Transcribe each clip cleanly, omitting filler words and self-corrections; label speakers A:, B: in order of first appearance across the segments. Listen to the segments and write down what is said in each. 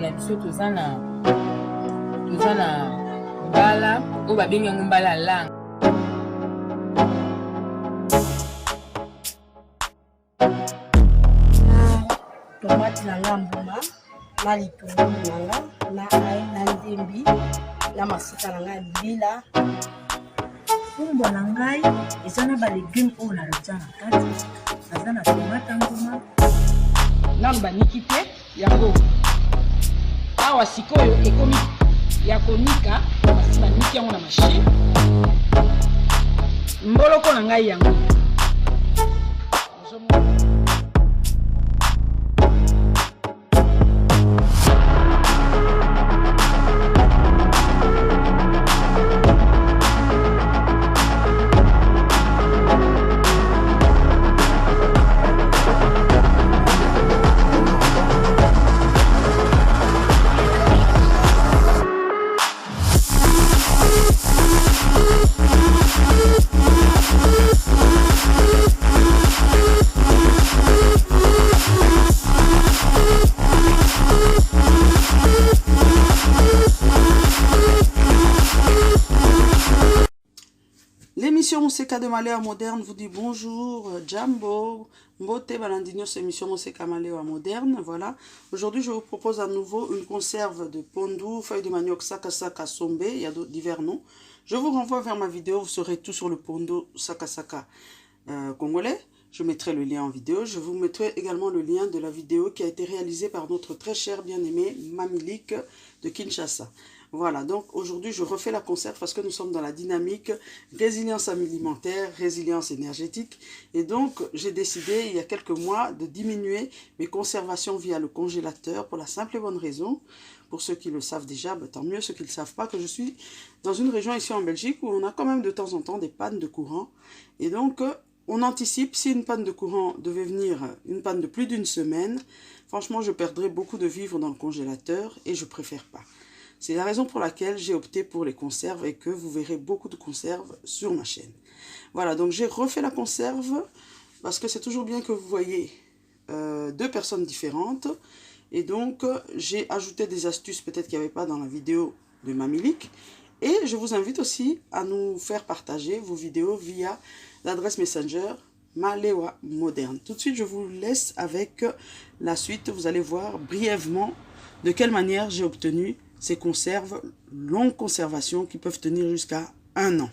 A: na biso toza na mbala oyo babengi yango mbala lang.
B: Tomate na ngambuma na litungulu nanga na ai na ndembi na masika na ngai bila.
C: Fumbwa na ngai eza na ba légume oyo natia na kati. Naza na tomate nguma
A: Nanu baniki te yango. Awa sikoyo ekomi ya konika basi baniki yango na machine. Mboloko na ngai yango.
D: L'émission Moseka de Maléwa Moderne vous dit bonjour, Jambo, Mbote Balandinho, c'est émission Moseka Maléwa Moderne, voilà. Aujourd'hui, je vous propose à nouveau une conserve de pondou, feuilles de manioc, sakasaka, sombe, il y a divers noms. Je vous renvoie vers ma vidéo, vous saurez tout sur le pondou sakasaka congolais. Je mettrai le lien en vidéo. Je vous mettrai également le lien de la vidéo qui a été réalisée par notre très cher bien-aimé Mamilik de Kinshasa. Voilà, donc aujourd'hui je refais la conserve parce que nous sommes dans la dynamique résilience alimentaire, résilience énergétique. Et donc j'ai décidé il y a quelques mois de diminuer mes conservations via le congélateur pour la simple et bonne raison. Pour ceux qui le savent déjà, tant mieux. Ceux qui ne le savent pas, que je suis dans une région ici en Belgique où on a quand même de temps en temps des pannes de courant. Et donc on anticipe, si une panne de courant devait venir, une panne de plus d'une semaine, franchement je perdrais beaucoup de vivres dans le congélateur et je préfère pas. C'est la raison pour laquelle j'ai opté pour les conserves et que vous verrez beaucoup de conserves sur ma chaîne. Voilà, donc j'ai refait la conserve parce que c'est toujours bien que vous voyez deux personnes différentes. Et donc j'ai ajouté des astuces peut-être qu'il n'y avait pas dans la vidéo de Mamilik. Et je vous invite aussi à nous faire partager vos vidéos via l'adresse Messenger Maléwa Moderne. Tout de suite, je vous laisse avec la suite. Vous allez voir brièvement de quelle manière j'ai obtenu ces conserves, longue conservation qui peuvent tenir jusqu'à 1 an.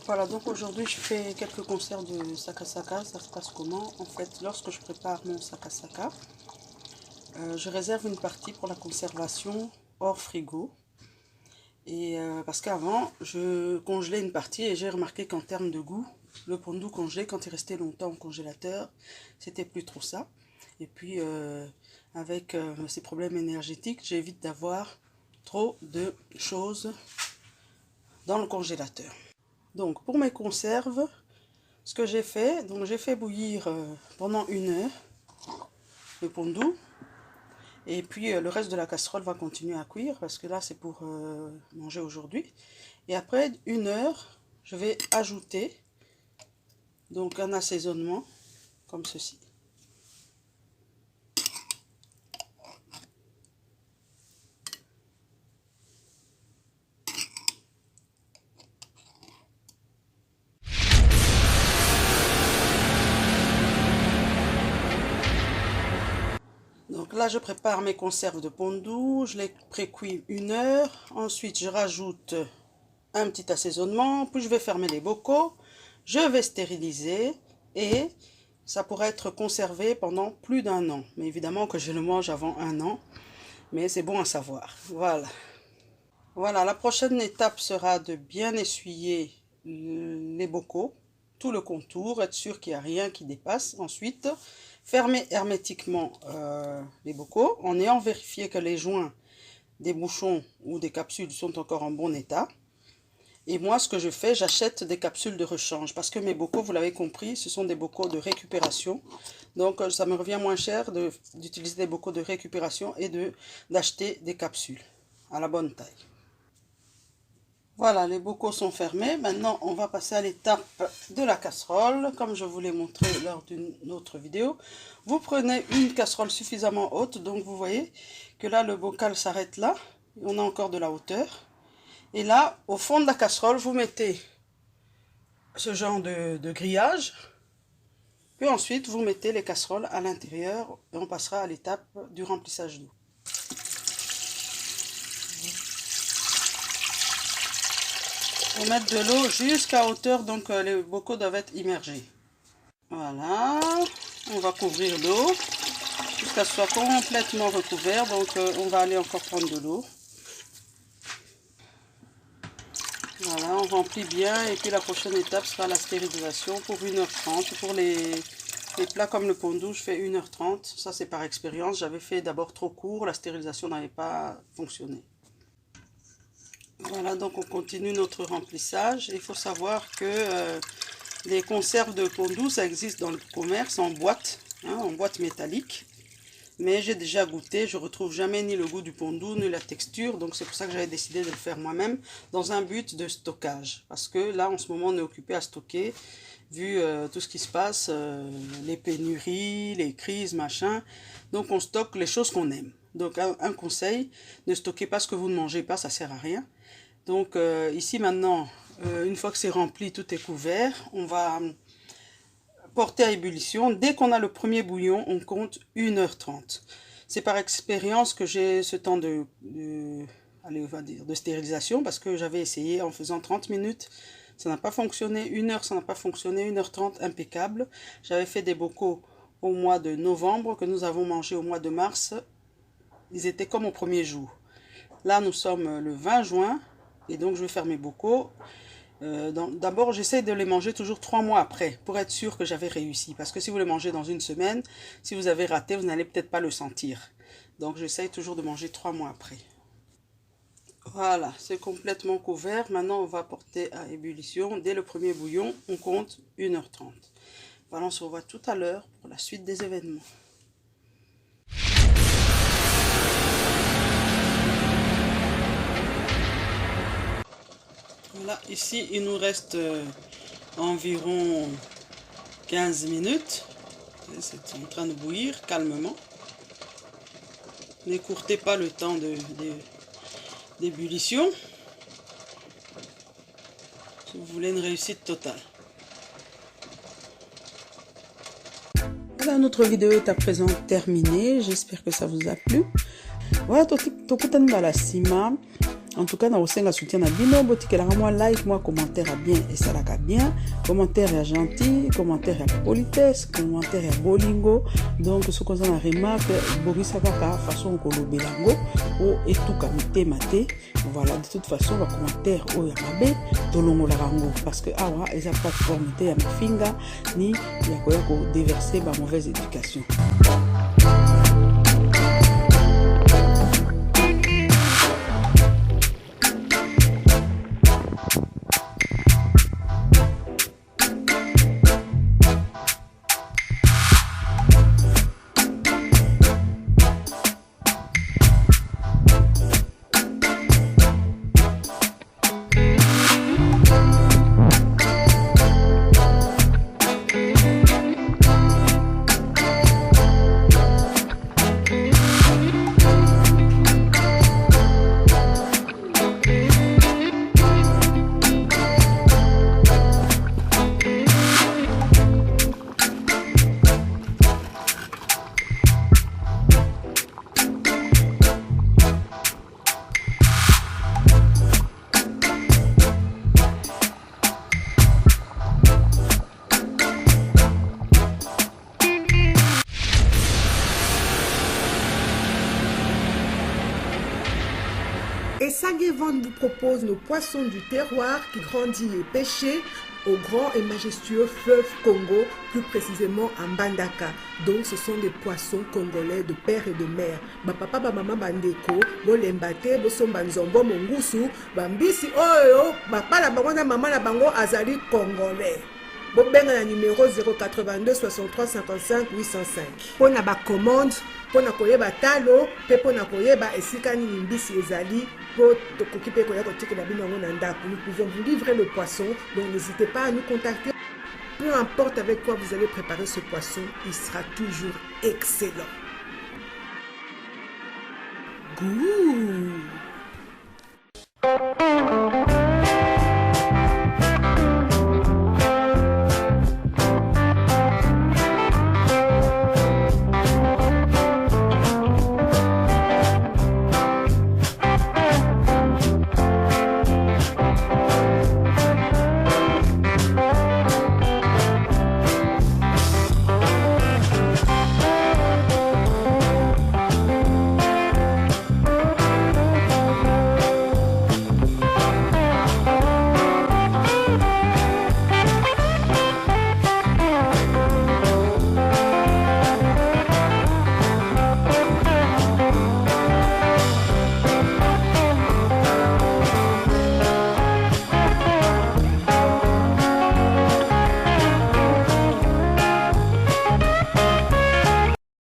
D: Voilà, donc aujourd'hui je fais quelques conserves de sakasaka. Ça se passe comment? En fait, lorsque je prépare mon sakasaka, je réserve une partie pour la conservation hors frigo. Et parce qu'avant, je congelais une partie et j'ai remarqué qu'en termes de goût, le pondou congelé, quand il restait longtemps au congélateur, c'était plus trop ça. Et puis, avec ces problèmes énergétiques, j'évite d'avoir trop de choses dans le congélateur. Donc, pour mes conserves, ce que j'ai fait, donc j'ai fait bouillir pendant 1 heure le pondou. Et puis, le reste de la casserole va continuer à cuire parce que là, c'est pour manger aujourd'hui. Et après 1 heure, je vais ajouter donc un assaisonnement comme ceci. Donc là, je prépare mes conserves de pondou. Je les pré-cuis 1 heure. Ensuite, je rajoute un petit assaisonnement. Puis, je vais fermer les bocaux. Je vais stériliser et ça pourrait être conservé pendant plus d'1 an. Mais évidemment que je le mange avant 1 an. Mais c'est bon à savoir. Voilà. Voilà, la prochaine étape sera de bien essuyer les bocaux, tout le contour, être sûr qu'il n'y a rien qui dépasse. Ensuite, fermer hermétiquement les bocaux en ayant vérifié que les joints des bouchons ou des capsules sont encore en bon état. Et moi, ce que je fais, j'achète des capsules de rechange parce que mes bocaux, vous l'avez compris, ce sont des bocaux de récupération. Donc, ça me revient moins cher d'utiliser des bocaux de récupération et d'acheter des capsules à la bonne taille. Voilà, les bocaux sont fermés. Maintenant, on va passer à l'étape de la casserole. Comme je vous l'ai montré lors d'une autre vidéo, vous prenez une casserole suffisamment haute. Donc, vous voyez que là, le bocal s'arrête là. On a encore de la hauteur. Et là, au fond de la casserole, vous mettez ce genre de grillage. Puis ensuite, vous mettez les casseroles à l'intérieur. Et on passera à l'étape du remplissage d'eau. On va mettre de l'eau jusqu'à hauteur, donc les bocaux doivent être immergés. Voilà, on va couvrir l'eau jusqu'à ce que ce soit complètement recouvert. Donc on va aller encore prendre de l'eau. Voilà, on remplit bien et puis la prochaine étape sera la stérilisation pour 1h30. Pour les plats comme le pondou, je fais 1h30. Ça c'est par expérience, j'avais fait d'abord trop court, la stérilisation n'avait pas fonctionné. Voilà, donc on continue notre remplissage. Il faut savoir que les conserves de pondou, ça existe dans le commerce en boîte, hein, en boîte métallique. Mais j'ai déjà goûté, je ne retrouve jamais ni le goût du pondou, ni la texture. Donc c'est pour ça que j'avais décidé de le faire moi-même dans un but de stockage. Parce que là, en ce moment, on est occupé à stocker, vu tout ce qui se passe, les pénuries, les crises, machin. Donc on stocke les choses qu'on aime. Donc un conseil, ne stockez pas ce que vous ne mangez pas, ça ne sert à rien. Donc ici maintenant, une fois que c'est rempli, tout est couvert, on va porter à ébullition. Dès qu'on a le premier bouillon, on compte 1h30. C'est par expérience que j'ai ce temps allez, on va dire, de stérilisation, parce que j'avais essayé en faisant 30 minutes, ça n'a pas fonctionné, 1 heure ça n'a pas fonctionné, 1h30 impeccable. J'avais fait des bocaux au mois de novembre, que nous avons mangé au mois de mars, ils étaient comme au premier jour. Là nous sommes le 20 juin, et donc je vais faire mes bocaux. D'abord j'essaie de les manger toujours 3 mois après, pour être sûr que j'avais réussi. Parce que si vous les mangez dans une semaine, si vous avez raté, vous n'allez peut-être pas le sentir. Donc j'essaie toujours de manger 3 mois après. Voilà, c'est complètement couvert. Maintenant on va porter à ébullition. Dès le premier bouillon, on compte 1h30. Voilà, on se revoit tout à l'heure pour la suite des événements. Voilà, ici il nous reste environ 15 minutes. C'est en train de bouillir calmement. N'écourtez pas le temps d'ébullition si vous voulez une réussite totale. Voilà, notre vidéo est à présent terminée. J'espère que ça vous a plu. Voilà, en tout cas, dans le soutien na bino, moi like, moi commentaire à bien et ça la bien, commentaire à gentil, commentaire à politesse, commentaire à bolingo. Donc ce qu'on a remarqué, Boris Akaka façon qu'on le belango ou et tout kamite maté. Voilà, de toute façon, le commentaire au yamabe tolongo la rango parce que awa ils a pas de conformité à mes finga ni yakoya ko déverser ma mauvaise éducation.
E: Et Sagevon vous propose nos poissons du terroir qui grandit et pêchés au grand et majestueux fleuve Congo, plus précisément à Mbandaka. Donc ce sont des poissons congolais de père et de mère. Ba papa ba maman bandeko, bo lembate, bo somba nzombo mongusu, bambisi oyo, ba pala bango na maman na bango azali congolais. bobenga na numéro 082 63 55 805 mpona bacommande, mpona koyeba talo mpe mpona koyeba esika nini mbisi ezali po tokoki mpe koya kotikela bino yango na ndako. Nous pouvons vous livrer le poisson, donc n'hésitez pas à nous contacter. Peu importe avec quoi vous allez préparer ce poisson, il sera toujours excellent. Goût.